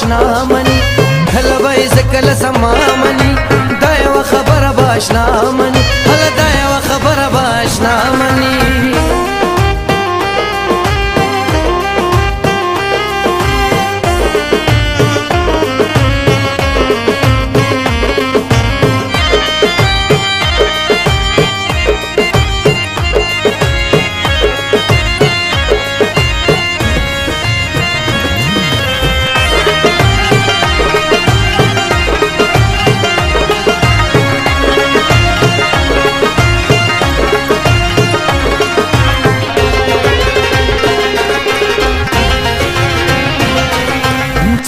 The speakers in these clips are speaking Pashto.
باشنا منی کله به زه کله زما منی دا یوه خبره باشنا منی هله دا یوه خبره باشنا منی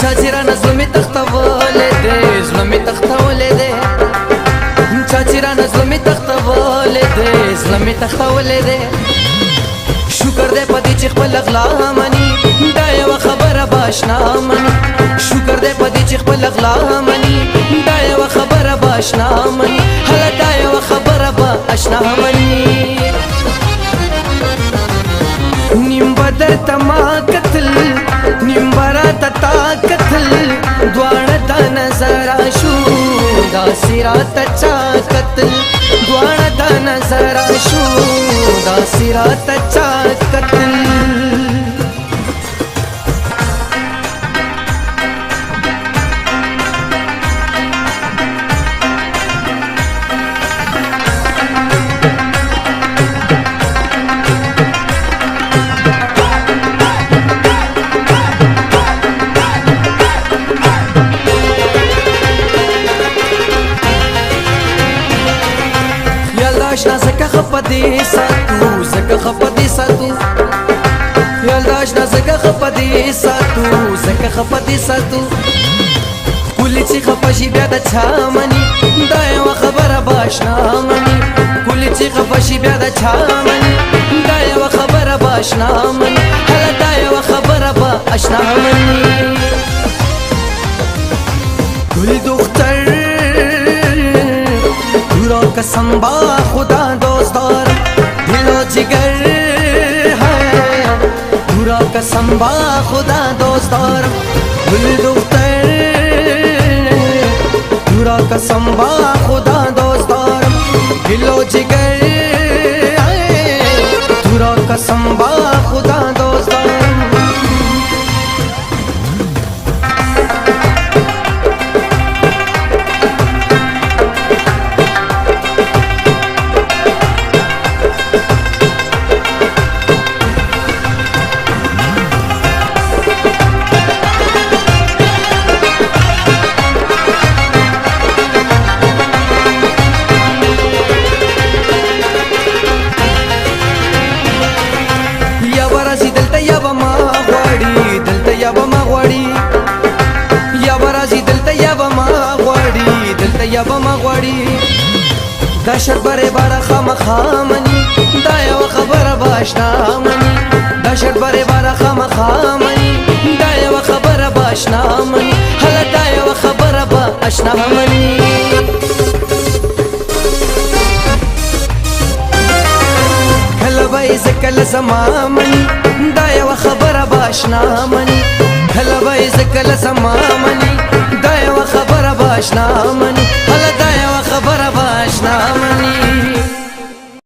چاچیرانه زړه مې تختولی دی زړه مې تختولی دی چاچیرانه زړه مې تختولی دی زړه مې تختولی دی شکر دی په دې چې خپل غلا مني دا یوه خبره به اشنا مني شکر دی په دې چې خپل غلا مني دا یوه خبره به اشنا مني هله دا یوه خبره به اشنا مني نیم به درته ما کتل نیم به راته تا کتل دواړه تا نظره شو داسې راته چا کتل دواړه تا نظره شو داسې راته چا کتل اشنا زکه خپه دې ساتو زکه خپه دې ساتو یالدا اشنا زکه خپه دې ساتو زکه خپه دې ساتو کلی چې خپه شي بیا د چا مني دا یوه خبره به اشنا مني کلی چې خپه شي بیا د چا مني دا یوه خبره به اشنا مني هله دا یوه خبره به اشنا مني گل دختر قسم با خدا دوست دارم دل و جگر ہے پورا قسم با خدا دوست دارم گل دختر پورا قسم با خدا دوست دارم دل و جگر ہے پورا قسم با خدا دوست دارم یا به ما غواړي دا شر بره باره خامخا مني دا یوه خبره به اشنا مني دا شر بره باره خامخا مني دا یوه خبره به اشنا مني هله دا یوه خبره به اشنا مني کله به یې زه کله زما مني دا یوه خبره به اشنا مني کله به یې زه کله زما مني دا یوه خبره به اشنا مني